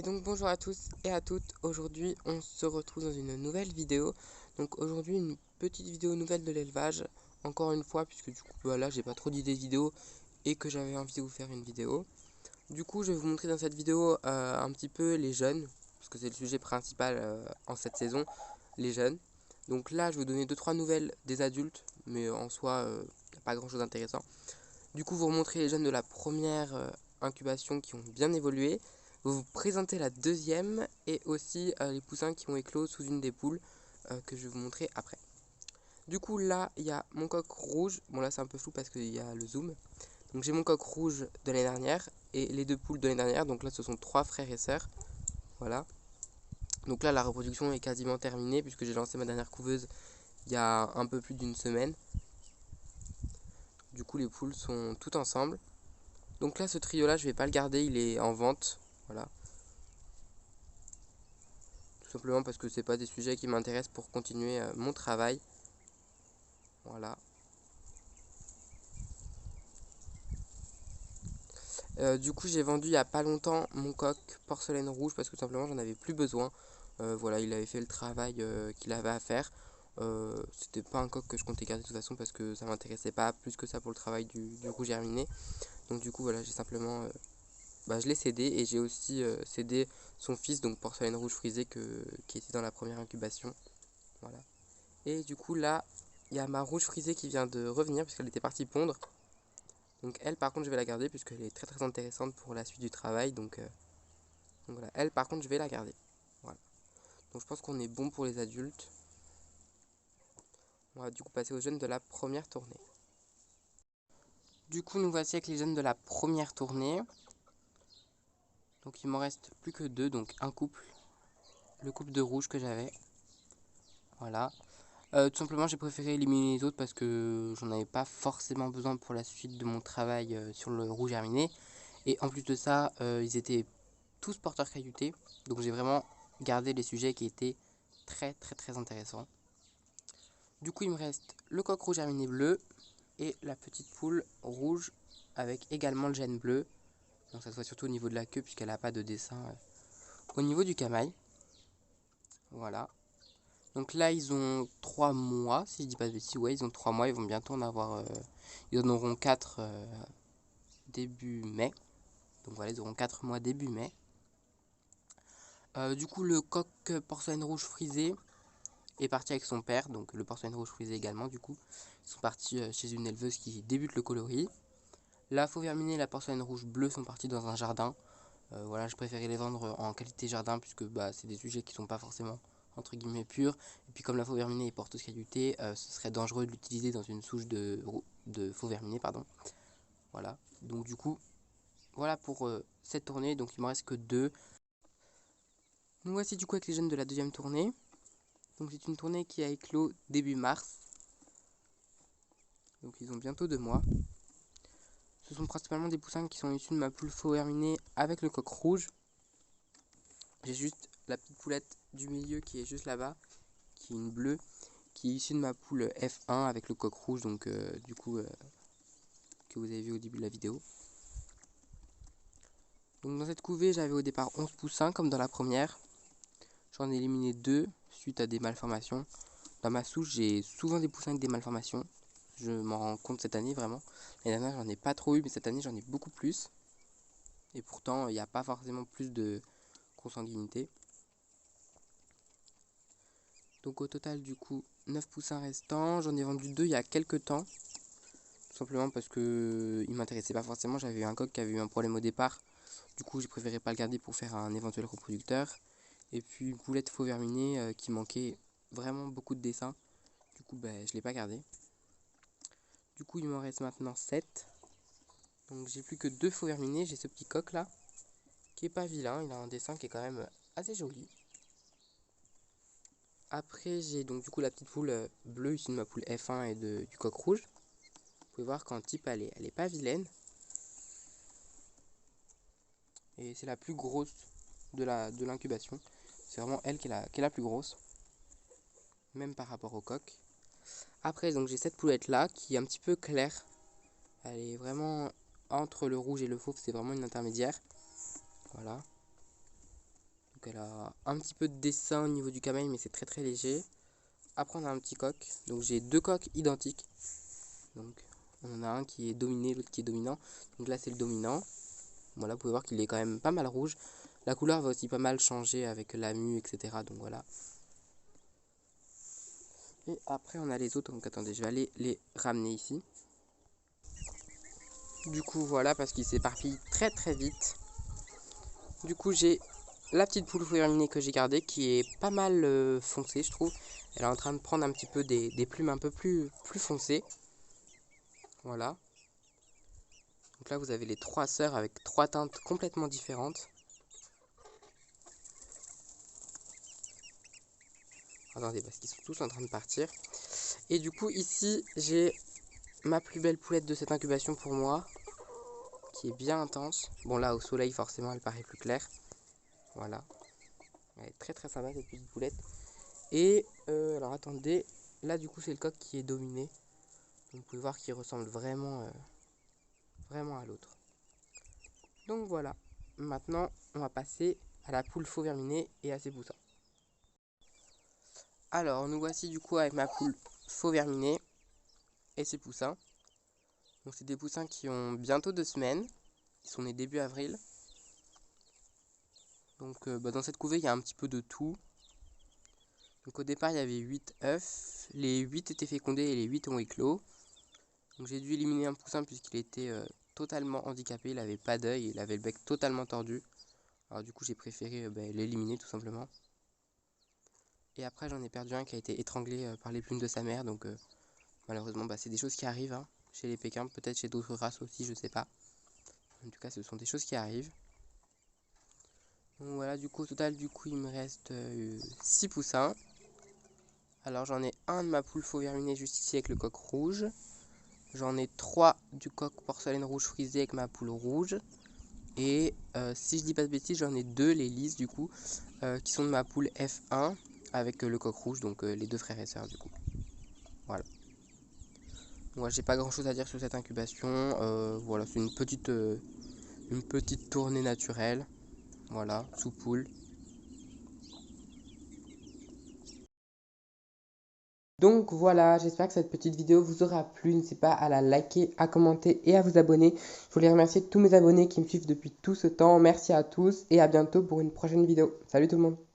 donc bonjour à tous et à toutes, aujourd'hui on se retrouve dans une nouvelle vidéo. Donc aujourd'hui une petite vidéo nouvelle de l'élevage, encore une fois, puisque du coup voilà, j'ai pas trop d'idées de vidéo et que j'avais envie de vous faire une vidéo. Du coup je vais vous montrer dans cette vidéo un petit peu les jeunes, parce que c'est le sujet principal en cette saison, les jeunes. Donc là je vais vous donner 2-3 nouvelles des adultes, mais en soi il n'y a pas grand chose d'intéressant. Du coup vous remontrez les jeunes de la première incubation qui ont bien évolué. Vous présentez la deuxième et aussi les poussins qui ont éclos sous une des poules que je vais vous montrer après. Du coup là il y a mon coq rouge, bon là c'est un peu flou parce qu'il y a le zoom. Donc j'ai mon coq rouge de l'année dernière et les deux poules de l'année dernière, donc là ce sont 3 frères et sœurs. Voilà. Donc là la reproduction est quasiment terminée puisque j'ai lancé ma dernière couveuse il y a un peu plus d'une semaine. Du coup les poules sont toutes ensemble. Donc là ce trio là je vais pas le garder, il est en vente. Voilà. Tout simplement parce que c'est pas des sujets qui m'intéressent pour continuer mon travail. Voilà. Du coup j'ai vendu il y a pas longtemps mon coq porcelaine rouge parce que tout simplement j'en avais plus besoin. Voilà, il avait fait le travail qu'il avait à faire. C'était pas un coq que je comptais garder de toute façon parce que ça m'intéressait pas plus que ça pour le travail du rouge germiné. Donc du coup voilà, j'ai simplement je l'ai cédé et j'ai aussi cédé son fils, donc porcelaine rouge frisée qui était dans la première incubation. Voilà. Et du coup là il y a ma rouge frisée qui vient de revenir puisqu'elle était partie pondre. Donc elle par contre je vais la garder puisqu'elle est très intéressante pour la suite du travail. Donc voilà, elle par contre je vais la garder. Voilà. Donc je pense qu'on est bon pour les adultes. On va du coup passer aux jeunes de la première tournée. Du coup nous voici avec les jeunes de la première tournée. Donc il m'en reste plus que deux, donc un couple. Le couple de rouge que j'avais. Voilà. Tout simplement j'ai préféré éliminer les autres parce que j'en avais pas forcément besoin pour la suite de mon travail sur le rouge germiné. Et en plus de ça, ils étaient tous porteurs cailloutés. Donc j'ai vraiment gardé les sujets qui étaient très intéressants. Du coup il me reste le coq rouge germiné bleu et la petite poule rouge avec également le gène bleu. Donc ça se voit surtout au niveau de la queue puisqu'elle n'a pas de dessin au niveau du camail. Voilà. Donc là ils ont 3 mois, si je dis pas de bêtises, ouais ils ont 3 mois, ils vont bientôt en avoir, ils en auront 4 début mai. Donc voilà, ils auront 4 mois début mai. Du coup le coq porcelaine rouge frisé est parti avec son père, donc le porcelaine rouge frisé également du coup. Ils sont partis chez une éleveuse qui débute le coloris. La faux verminée et la porcelaine rouge bleue sont partis dans un jardin. Voilà, je préférais les vendre en qualité jardin puisque c'est des sujets qui sont pas forcément entre guillemets purs. Et puis comme la faux verminée est porteuse cailloutée, ce serait dangereux de l'utiliser dans une souche de faux verminée, pardon. Voilà, donc du coup, voilà pour cette tournée, donc il me reste que 2. Nous voici du coup avec les jeunes de la deuxième tournée. Donc c'est une tournée qui a éclos début mars. Donc ils ont bientôt 2 mois. Ce sont principalement des poussins qui sont issus de ma poule faux verminée avec le coq rouge. J'ai juste la petite poulette du milieu qui est juste là-bas, qui est une bleue, qui est issue de ma poule F1 avec le coq rouge, donc du coup que vous avez vu au début de la vidéo. Donc dans cette couvée j'avais au départ 11 poussins comme dans la première. J'en ai éliminé 2 suite à des malformations. Dans ma souche j'ai souvent des poussins avec des malformations. Je m'en rends compte cette année vraiment. L'année dernière j'en ai pas trop eu, mais cette année j'en ai beaucoup plus. Et pourtant il n'y a pas forcément plus de consanguinité. Donc au total du coup 9 poussins restants. J'en ai vendu 2 il y a quelques temps. Tout simplement parce que il m'intéressait pas forcément. J'avais eu un coq qui avait eu un problème au départ. Du coup j'ai préféré pas le garder pour faire un éventuel reproducteur. Et puis une poulette faux verminée qui manquait vraiment beaucoup de dessins. Du coup je l'ai pas gardé. Du coup il m'en reste maintenant 7. Donc j'ai plus que 2 faux verminés. J'ai ce petit coq là qui est pas vilain. Il a un dessin qui est quand même assez joli. Après j'ai donc du coup la petite poule bleue issue de ma poule F1 et du coq rouge. Vous pouvez voir qu'en type elle est pas vilaine. Et c'est la plus grosse de l'incubation. C'est vraiment elle qui est la plus grosse. Même par rapport au coq. Après donc j'ai cette poulette là qui est un petit peu claire. Elle est vraiment entre le rouge et le fauve. C'est vraiment une intermédiaire. Voilà. Donc elle a un petit peu de dessin au niveau du camel, mais c'est très très léger. Après on a un petit coq, donc j'ai deux coqs identiques. Donc on en a un qui est dominé, l'autre qui est dominant. Donc là c'est le dominant. Voilà, vous pouvez voir qu'il est quand même pas mal rouge. La couleur va aussi pas mal changer avec la mue, etc. Donc voilà. Et après on a les autres, donc attendez, je vais aller les ramener ici. Du coup voilà, parce qu'ils s'éparpillent très très vite. Du coup j'ai la petite poule fouillarminée que j'ai gardée, qui est pas mal foncée je trouve. Elle est en train de prendre un petit peu des plumes un peu plus foncées. Voilà. Donc là vous avez les trois sœurs avec trois teintes complètement différentes. Attendez, parce qu'ils sont tous en train de partir. Et du coup ici j'ai ma plus belle poulette de cette incubation pour moi, qui est bien intense. Bon là au soleil forcément elle paraît plus claire. Voilà. Elle est très très sympa cette petite poulette. Et alors attendez, là du coup c'est le coq qui est dominé. Donc, vous pouvez voir qu'il ressemble vraiment, vraiment à l'autre. Donc voilà. Maintenant on va passer à la poule faux verminée et à ses poussins. Alors nous voici du coup avec ma poule faux verminée et ses poussins. Donc c'est des poussins qui ont bientôt 2 semaines. Ils sont nés début avril. Donc dans cette couvée il y a un petit peu de tout. Donc au départ il y avait 8 œufs. Les 8 étaient fécondés et les 8 ont éclos. Donc j'ai dû éliminer un poussin puisqu'il était totalement handicapé. Il n'avait pas d'œil, il avait le bec totalement tordu. Alors du coup j'ai préféré l'éliminer tout simplement. Et après j'en ai perdu un qui a été étranglé par les plumes de sa mère. Donc malheureusement c'est des choses qui arrivent hein, chez les Pékins. Peut-être chez d'autres races aussi, je sais pas. En tout cas ce sont des choses qui arrivent. Donc voilà, du coup au total il me reste 6 poussins. Alors j'en ai un de ma poule faux verminée juste ici avec le coq rouge. J'en ai 3 du coq porcelaine rouge frisé avec ma poule rouge. Et si je dis pas de bêtises, j'en ai 2, les lisses du coup, qui sont de ma poule F1 avec le coq rouge, donc les deux frères et sœurs du coup. Voilà. Moi j'ai pas grand chose à dire sur cette incubation. Voilà, c'est une petite tournée naturelle. Voilà, sous poule. Donc voilà, j'espère que cette petite vidéo vous aura plu. N'hésitez pas à la liker, à commenter et à vous abonner. Je voulais remercier tous mes abonnés qui me suivent depuis tout ce temps. Merci à tous et à bientôt pour une prochaine vidéo. Salut tout le monde!